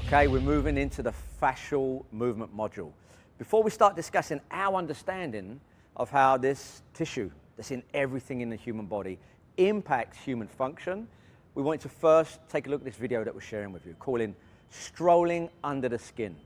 Okay, we're moving into the fascial movement module. Before we start discussing our understanding of how this tissue that's in everything in the human body impacts human function, we want to first take a look at this video that we're sharing with you, calling Strolling Under the Skin.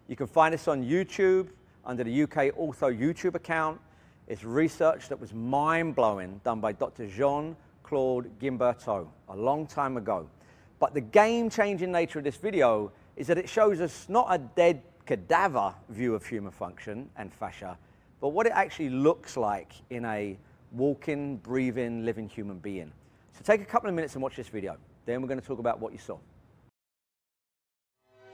You can find this on YouTube, under the UK Ortho YouTube account. It's research that was mind-blowing, done by Dr. Jean-Claude Guimberteau a long time ago. But the game-changing nature of this video is that it shows us not a dead cadaver view of human function and fascia, but what it actually looks like in a walking, breathing, living human being. So take a couple of minutes and watch this video. Then we're going to talk about what you saw.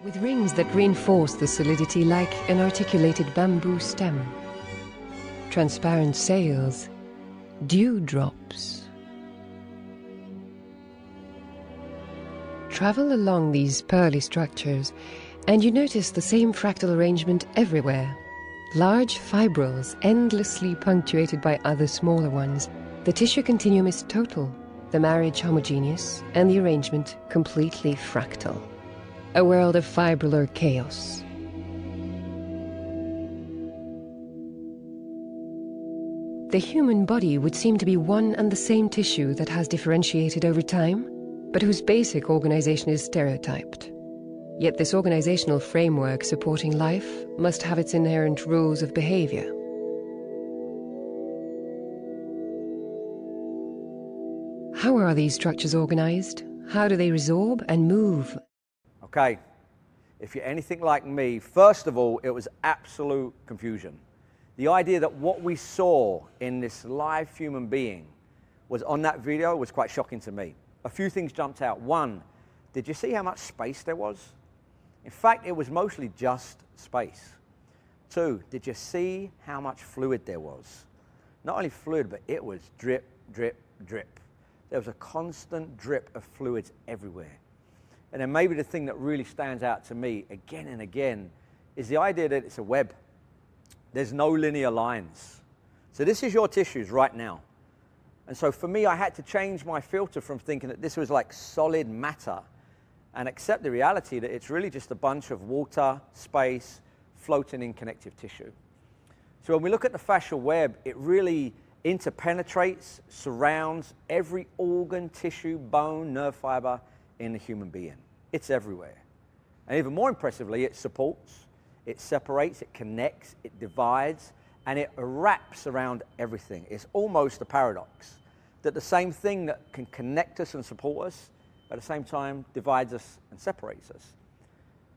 With rings that reinforce the solidity like an articulated bamboo stem, transparent sails, dewdrops. Travel along these pearly structures and you notice the same fractal arrangement everywhere. Large fibrils endlessly punctuated by other smaller ones. The tissue continuum is total, the marriage homogeneous, and the arrangement completely fractal. A world of fibrillar chaos. The human body would seem to be one and the same tissue that has differentiated over time, but whose basic organization is stereotyped. Yet this organizational framework supporting life must have its inherent rules of behavior. How are these structures organized? How do they resorb and move? Okay, if you're anything like me, first of all, it was absolute confusion. The idea that what we saw in this live human being was on that video was quite shocking to me. A few things jumped out. One, did you see how much space there was? In fact, it was mostly just space. Two, did you see how much fluid there was? Not only fluid, but it was drip, drip, drip. There was a constant drip of fluids everywhere. And then maybe the thing that really stands out to me again and again is the idea that it's a web. There's no linear lines. So this is your tissues right now. And so for me, I had to change my filter from thinking that this was like solid matter and accept the reality that it's really just a bunch of water, space, floating in connective tissue. So when we look at the fascial web, it really interpenetrates, surrounds every organ, tissue, bone, nerve fiber in the human being. It's everywhere. And even more impressively, it supports, it separates, it connects, it divides, and it wraps around everything. It's almost a paradox that the same thing that can connect us and support us at the same time divides us and separates us.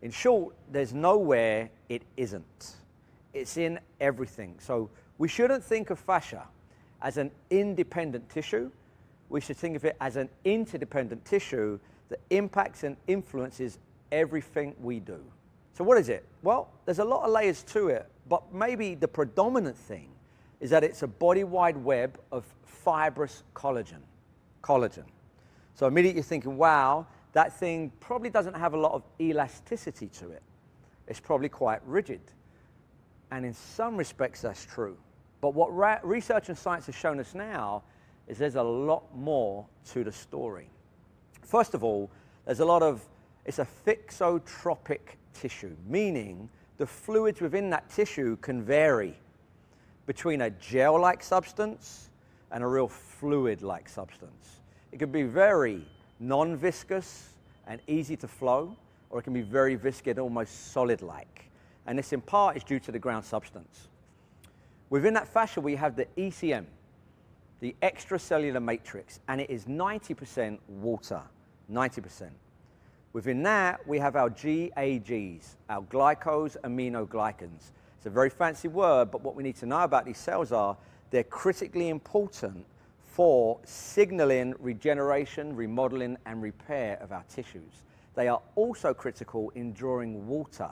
In short, there's nowhere it isn't. It's in everything. So we shouldn't think of fascia as an independent tissue. We should think of it as an interdependent tissue that impacts and influences everything we do. So what is it? Well, there's a lot of layers to it, but maybe the predominant thing is that it's a body-wide web of fibrous collagen. So immediately you're thinking, wow, that thing probably doesn't have a lot of elasticity to it. It's probably quite rigid. And in some respects, that's true. But what research and science has shown us now is there's a lot more to the story. First of all, it's a thixotropic tissue, meaning the fluids within that tissue can vary between a gel-like substance and a real fluid-like substance. It can be very non-viscous and easy to flow, or it can be very viscid, almost solid-like. And this in part is due to the ground substance. Within that fascia, we have the ECM, the extracellular matrix, and it is 90% water, 90%. Within that, we have our GAGs, our glycosaminoglycans. It's a very fancy word, but what we need to know about these cells are they're critically important for signaling regeneration, remodeling, and repair of our tissues. They are also critical in drawing water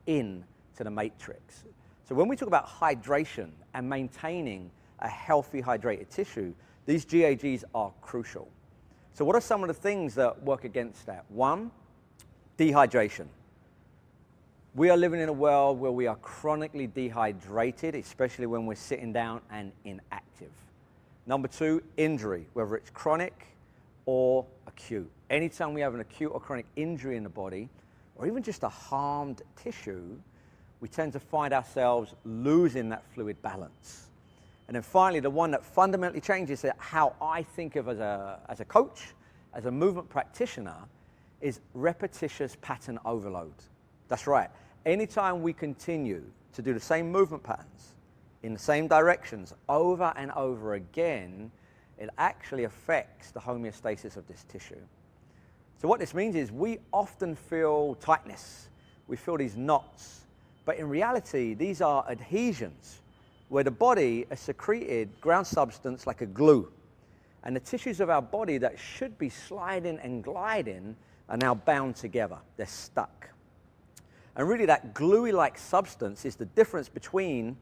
into the matrix. So when we talk about hydration and maintaining a healthy hydrated tissue, these GAGs are crucial. So what are some of the things that work against that? One, dehydration. We are living in a world where we are chronically dehydrated, especially when we're sitting down and inactive. Number two, injury, whether it's chronic or acute. Anytime we have an acute or chronic injury in the body, or even just a harmed tissue, we tend to find ourselves losing that fluid balance. And then finally, the one that fundamentally changes how I think of as a coach, as a movement practitioner, is repetitious pattern overload. That's right. Anytime we continue to do the same movement patterns in the same directions over and over again, it actually affects the homeostasis of this tissue. So what this means is we often feel tightness, we feel these knots, but in reality, these are adhesions where the body has secreted ground substance like a glue. And the tissues of our body that should be sliding and gliding are now bound together. They're stuck. And really that gluey-like substance is the difference between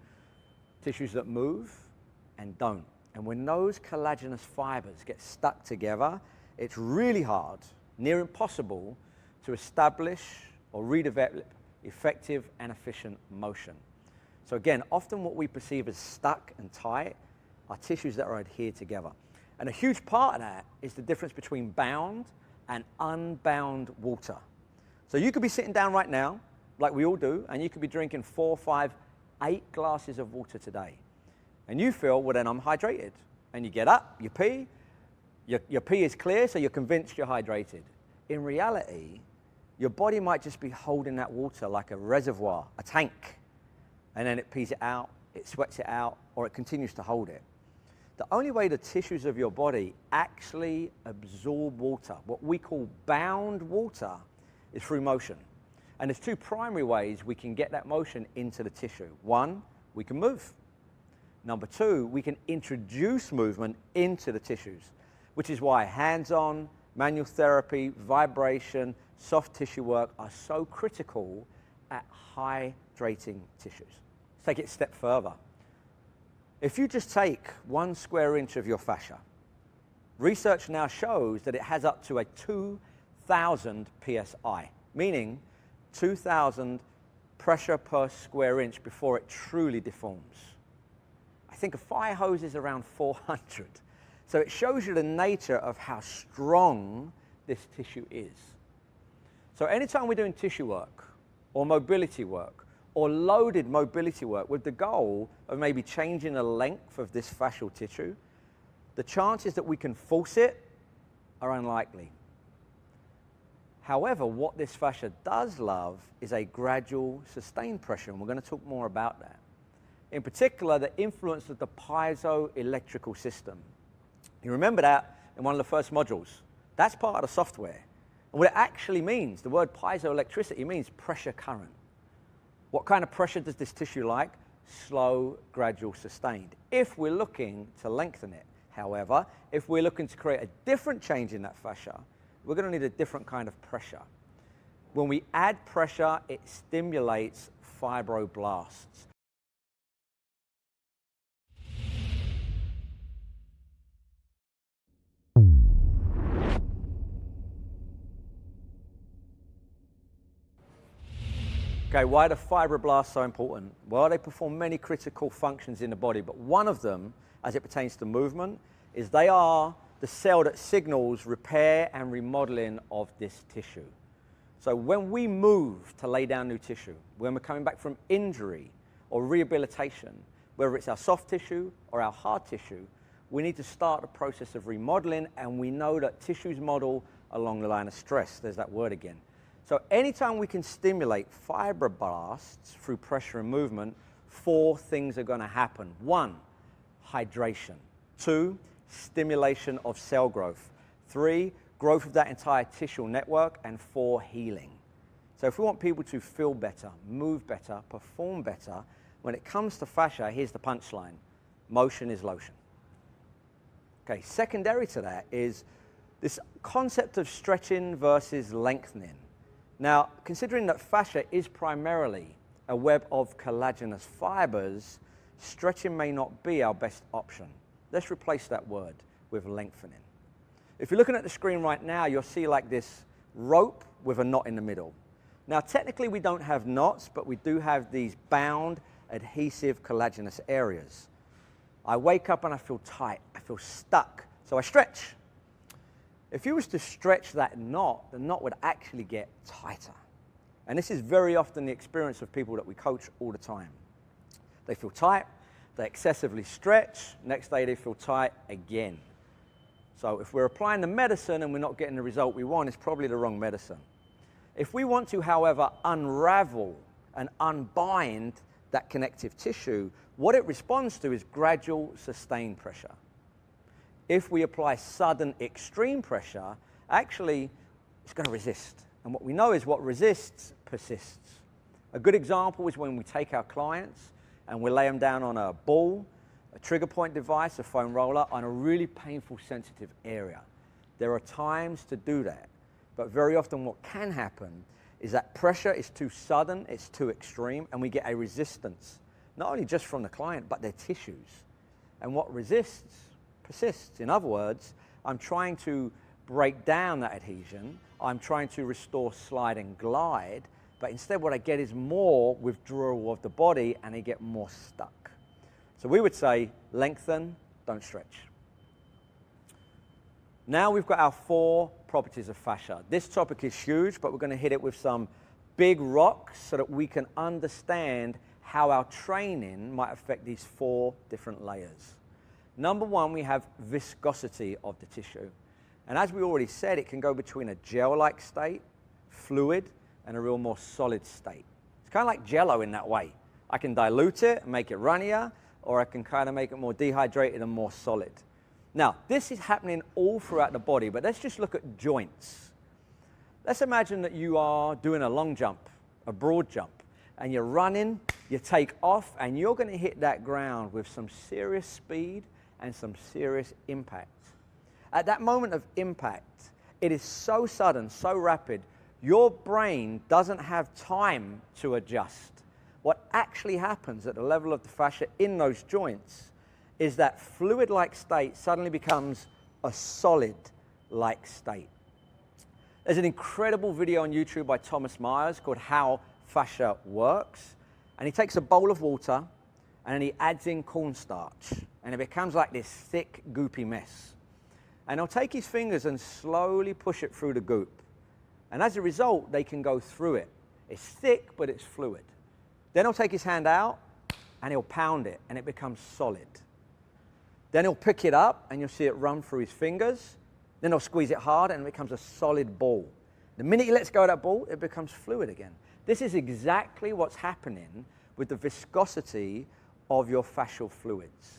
tissues that move and don't. And when those collagenous fibers get stuck together, it's really hard, near impossible, to establish or redevelop effective and efficient motion. So again, often what we perceive as stuck and tight are tissues that are adhered together. And a huge part of that is the difference between bound and unbound water. So you could be sitting down right now, like we all do, and you could be drinking 4, 5, 8 glasses of water today. And you feel, well, then I'm hydrated. And you get up, you pee, your pee is clear, so you're convinced you're hydrated. In reality, your body might just be holding that water like a reservoir, a tank. And then it pees it out, it sweats it out, or it continues to hold it. The only way the tissues of your body actually absorb water, what we call bound water, is through motion. And there's 2 primary ways we can get that motion into the tissue. 1, we can move. Number 2, we can introduce movement into the tissues, which is why hands-on, manual therapy, vibration, soft tissue work are so critical at hydrating tissues. Let's take it a step further. If you just take 1 square inch of your fascia, research now shows that it has up to a 2,000 psi, meaning 2,000 pressure per square inch before it truly deforms. I think a fire hose is around 400. So it shows you the nature of how strong this tissue is. So anytime we're doing tissue work or mobility work or loaded mobility work with the goal of maybe changing the length of this fascial tissue, the chances that we can force it are unlikely. However, what this fascia does love is a gradual, sustained pressure, and we're going to talk more about that. In particular, the influence of the piezoelectrical system. You remember that in one of the first modules. That's part of the software. And what it actually means, the word piezoelectricity means pressure current. What kind of pressure does this tissue like? Slow, gradual, sustained. If we're looking to lengthen it. However, if we're looking to create a different change in that fascia, we're going to need a different kind of pressure. When we add pressure, it stimulates fibroblasts. Okay, why are the fibroblasts so important? Well, they perform many critical functions in the body, but one of them, as it pertains to movement, is they are the cell that signals repair and remodeling of this tissue. So when we move to lay down new tissue, when we're coming back from injury or rehabilitation, whether it's our soft tissue or our hard tissue, we need to start the process of remodeling, and we know that tissues model along the line of stress. There's that word again. So anytime we can stimulate fibroblasts through pressure and movement, 4 things are going to happen. 1, hydration. 2, stimulation of cell growth. 3, growth of that entire tissue network. And 4, healing. So if we want people to feel better, move better, perform better, when it comes to fascia, here's the punchline. Motion is lotion. Okay, secondary to that is this concept of stretching versus lengthening. Now, considering that fascia is primarily a web of collagenous fibers, stretching may not be our best option. Let's replace that word with lengthening. If you're looking at the screen right now, you'll see like this rope with a knot in the middle. Now, technically we don't have knots, but we do have these bound, adhesive, collagenous areas. I wake up and I feel tight, I feel stuck, so I stretch. If you was to stretch that knot, the knot would actually get tighter. And this is very often the experience of people that we coach all the time. They feel tight, they excessively stretch, next day they feel tight again. So if we're applying the medicine and we're not getting the result we want, it's probably the wrong medicine. If we want to, however, unravel and unbind that connective tissue, what it responds to is gradual, sustained pressure. If we apply sudden, extreme pressure, actually, it's going to resist. And what we know is what resists persists. A good example is when we take our clients and we lay them down on a ball, a trigger point device, a foam roller, on a really painful, sensitive area. There are times to do that, but very often what can happen is that pressure is too sudden, it's too extreme, and we get a resistance, not only just from the client, but their tissues. And what resists persists. In other words, I'm trying to break down that adhesion, I'm trying to restore slide and glide, but instead what I get is more withdrawal of the body and I get more stuck. So we would say lengthen, don't stretch. Now we've got our 4 properties of fascia. This topic is huge, but we're going to hit it with some big rocks so that we can understand how our training might affect these 4 different layers. Number 1, we have viscosity of the tissue. And as we already said, it can go between a gel-like state, fluid, and a real more solid state. It's kind of like Jell-O in that way. I can dilute it and make it runnier, or I can kind of make it more dehydrated and more solid. Now, this is happening all throughout the body, but let's just look at joints. Let's imagine that you are doing a long jump, a broad jump, and you're running, you take off, and you're going to hit that ground with some serious speed and some serious impact. At that moment of impact, it is so sudden, so rapid, your brain doesn't have time to adjust. What actually happens at the level of the fascia in those joints is that fluid-like state suddenly becomes a solid-like state. There's an incredible video on YouTube by Thomas Myers called How Fascia Works. And he takes a bowl of water and then he adds in cornstarch. And it becomes like this thick, goopy mess. And he'll take his fingers and slowly push it through the goop. And as a result, they can go through it. It's thick, but it's fluid. Then he'll take his hand out and he'll pound it and it becomes solid. Then he'll pick it up and you'll see it run through his fingers. Then he'll squeeze it hard and it becomes a solid ball. The minute he lets go of that ball, it becomes fluid again. This is exactly what's happening with the viscosity of your fascial fluids.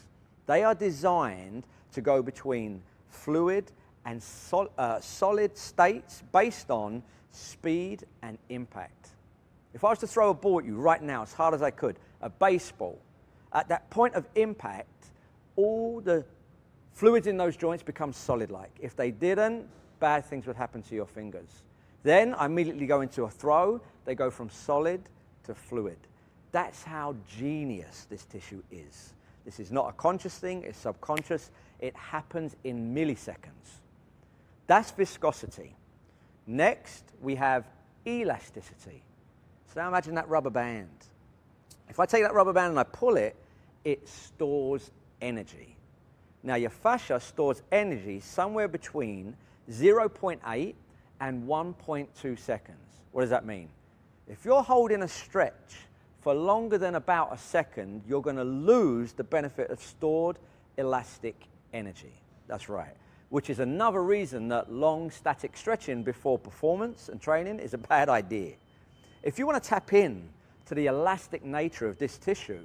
They are designed to go between fluid and solid states based on speed and impact. If I was to throw a ball at you right now as hard as I could, a baseball, at that point of impact, all the fluids in those joints become solid-like. If they didn't, bad things would happen to your fingers. Then I immediately go into a throw, they go from solid to fluid. That's how genius this tissue is. This is not a conscious thing, it's subconscious. It happens in milliseconds. That's viscosity. Next, we have elasticity. So now imagine that rubber band. If I take that rubber band and I pull it, it stores energy. Now your fascia stores energy somewhere between 0.8 and 1.2 seconds. What does that mean? If you're holding a stretch for longer than about a second, you're going to lose the benefit of stored elastic energy. That's right. Which is another reason that long static stretching before performance and training is a bad idea. If you want to tap in to the elastic nature of this tissue,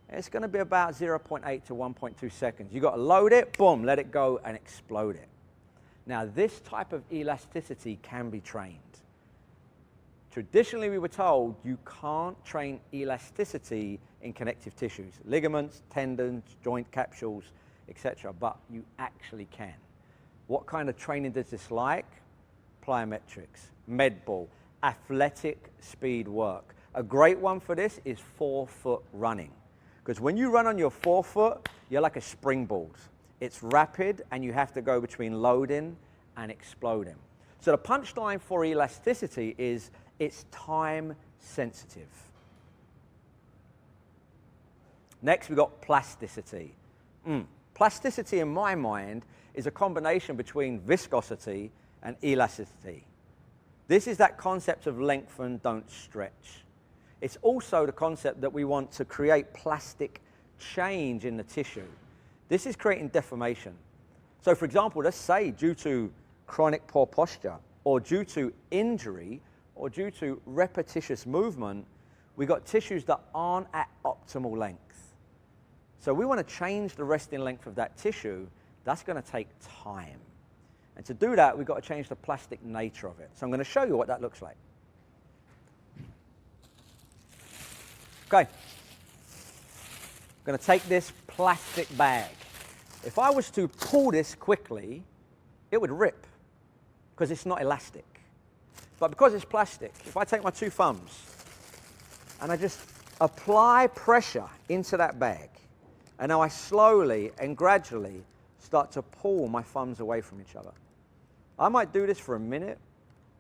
it's going to be about 0.8 to 1.2 seconds. You've got to load it, boom, let it go and explode it. Now this type of elasticity can be trained. Traditionally we were told you can't train elasticity in connective tissues, ligaments, tendons, joint capsules, etc., but you actually can. What kind of training does this like? Plyometrics, med ball, athletic speed work. A great one for this is 4-foot running. Because when you run on your 4-foot, you're like a springboard. It's rapid and you have to go between loading and exploding. So the punchline for elasticity is it's time sensitive. Next we've got plasticity. Plasticity in my mind is a combination between viscosity and elasticity. This is that concept of lengthen, don't stretch. It's also the concept that we want to create plastic change in the tissue. This is creating deformation. So for example, let's say due to chronic poor posture, or due to injury, or due to repetitious movement, we got tissues that aren't at optimal length. So we want to change the resting length of that tissue. That's going to take time. And to do that, we've got to change the plastic nature of it. So I'm going to show you what that looks like. Okay. I'm going to take this plastic bag. If I was to pull this quickly, it would rip because it's not elastic. But because it's plastic, if I take my two thumbs and I just apply pressure into that bag, and now I slowly and gradually start to pull my thumbs away from each other. I might do this for a minute,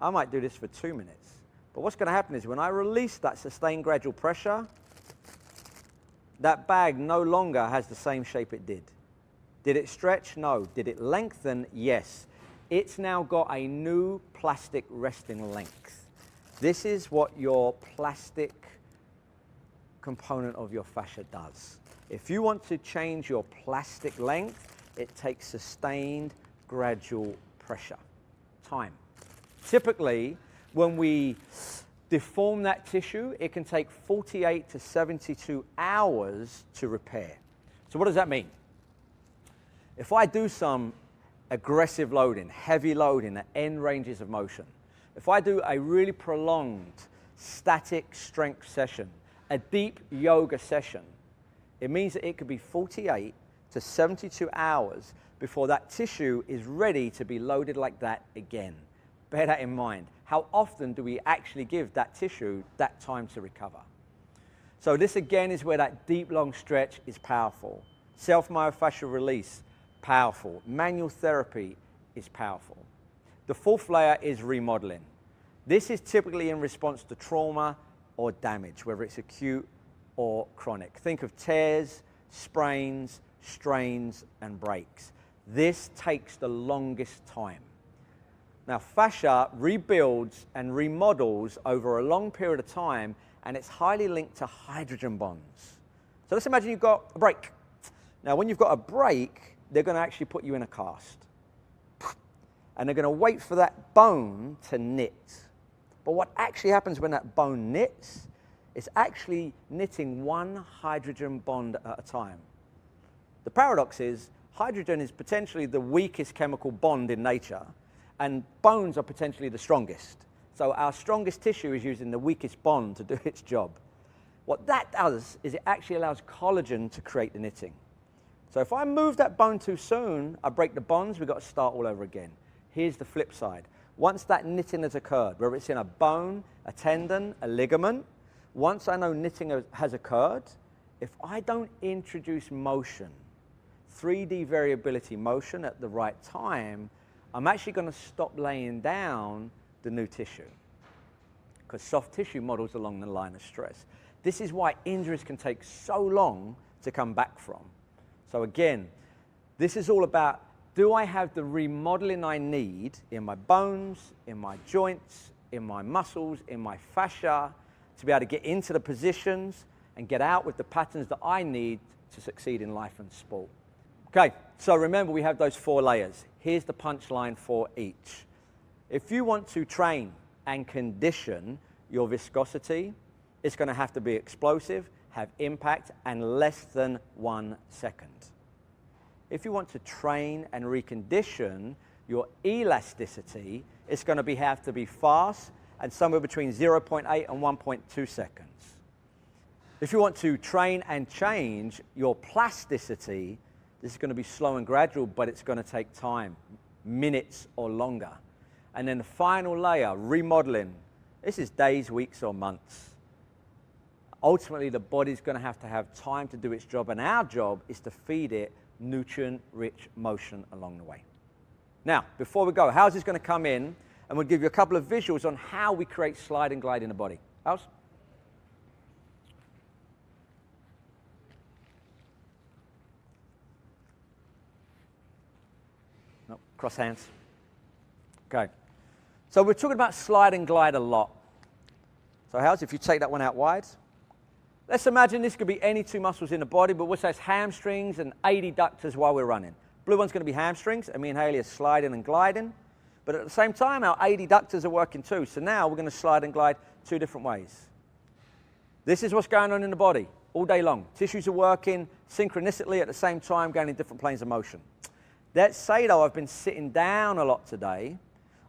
I might do this for 2 minutes. But what's going to happen is when I release that sustained gradual pressure, that bag no longer has the same shape it did. Did it stretch? No. Did it lengthen? Yes. It's now got a new plastic resting length. This is what your plastic component of your fascia does. If you want to change your plastic length, it takes sustained gradual pressure, time. Typically, when we deform that tissue, it can take 48 to 72 hours to repair. So what does that mean? If I do some aggressive loading, heavy loading at end ranges of motion, if I do a really prolonged static strength session, a deep yoga session, it means that it could be 48 to 72 hours before that tissue is ready to be loaded like that again. Bear that in mind. How often do we actually give that tissue that time to recover? So this again is where that deep, long stretch is powerful. Self-myofascial release, powerful. Manual therapy is powerful. The fourth layer is remodeling. This is typically in response to trauma or damage, whether it's acute or chronic. Think of tears, sprains, strains, and breaks. This takes the longest time. Now, fascia rebuilds and remodels over a long period of time, and it's highly linked to hydrogen bonds. So let's imagine you've got a break. Now, when you've got a break, they're going to actually put you in a cast. And they're going to wait for that bone to knit. But what actually happens when that bone knits, it's actually knitting one hydrogen bond at a time. The paradox is, hydrogen is potentially the weakest chemical bond in nature, and bones are potentially the strongest. So our strongest tissue is using the weakest bond to do its job. What that does is it actually allows collagen to create the knitting. So if I move that bone too soon, I break the bonds, we've got to start all over again. Here's the flip side. Once that knitting has occurred, whether it's in a bone, a tendon, a ligament, once I know knitting has occurred, if I don't introduce motion, 3D variability motion at the right time, I'm actually going to stop laying down the new tissue, because soft tissue models along the line of stress. This is why injuries can take so long to come back from. So again, this is all about, do I have the remodeling I need in my bones, in my joints, in my muscles, in my fascia, to be able to get into the positions and get out with the patterns that I need to succeed in life and sport. Okay, so remember we have those 4 layers. Here's the punchline for each. If you want to train and condition your viscosity, it's going to have to be explosive, have impact, and less than 1 second. If you want to train and recondition your elasticity, it's going to have to be fast and somewhere between 0.8 and 1.2 seconds. If you want to train and change your plasticity, this is going to be slow and gradual, but it's going to take time, minutes or longer. And then the final layer, remodeling. This is days, weeks, or months. Ultimately, the body's going to have time to do its job, and our job is to feed it nutrient-rich motion along the way. Now, before we go, how's this going to come in? And we'll give you a couple of visuals on how we create slide and glide in the body. How's? No, cross hands. Okay. So we're talking about slide and glide a lot. So how's if you take that one out wide? Let's imagine this could be any two muscles in the body, but we'll say it's hamstrings and adductors while we're running. Blue one's going to be hamstrings, and me and Haley are sliding and gliding. But at the same time, our adductors are working too. So now we're going to slide and glide two different ways. This is what's going on in the body all day long. Tissues are working synchronistically at the same time, going in different planes of motion. Let's say, though, I've been sitting down a lot today,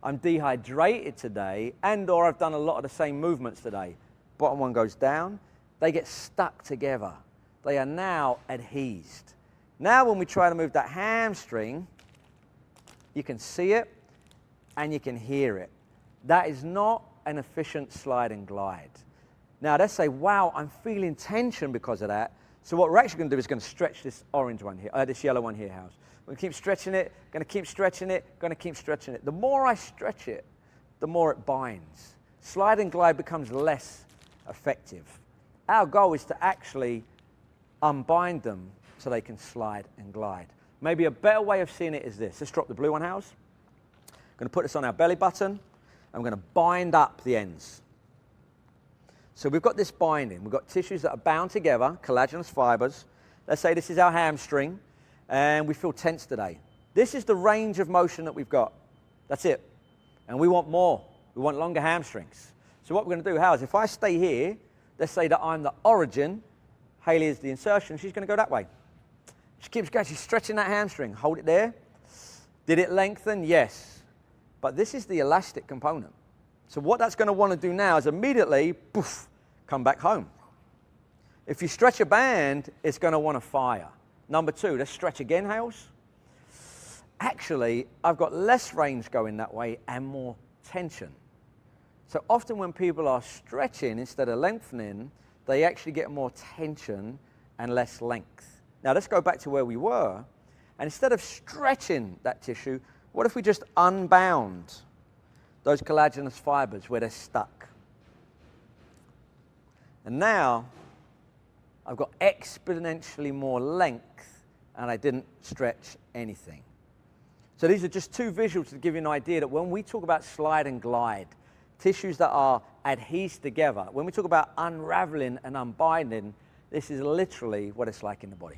I'm dehydrated today, and or I've done a lot of the same movements today. Bottom one goes down. They get stuck together. They are now adhesed. Now when we try to move that hamstring, you can see it and you can hear it. That is not an efficient slide and glide. Now let's say, wow, I'm feeling tension because of that. So what we're actually going to do is going to stretch this orange one here, this yellow one here, House. We're going to keep stretching it, going to keep stretching it, going to keep stretching it. The more I stretch it, the more it binds. Slide and glide becomes less effective. Our goal is to actually unbind them so they can slide and glide. Maybe a better way of seeing it is this. Let's drop the blue one, House. I'm going to put this on our belly button. I'm going to bind up the ends. So we've got this binding. We've got tissues that are bound together, collagenous fibers. Let's say this is our hamstring, and we feel tense today. This is the range of motion that we've got. That's it. And we want more. We want longer hamstrings. So what we're going to do, Hal, is if I stay here, let's say that I'm the origin, Haley is the insertion, she's going to go that way. She keeps going, she's stretching that hamstring. Hold it there. Did it lengthen? Yes. But this is the elastic component. So what that's going to want to do now is immediately, poof, come back home. If you stretch a band, it's going to want to fire. Number two, let's stretch again, Hales. Actually, I've got less range going that way and more tension. So often when people are stretching instead of lengthening, they actually get more tension and less length. Now let's go back to where we were. And instead of stretching that tissue, what if we just unbound those collagenous fibers where they're stuck? And now I've got exponentially more length and I didn't stretch anything. So these are just two visuals to give you an idea that when we talk about slide and glide, tissues that are adhesed together, when we talk about unraveling and unbinding, this is literally what it's like in the body.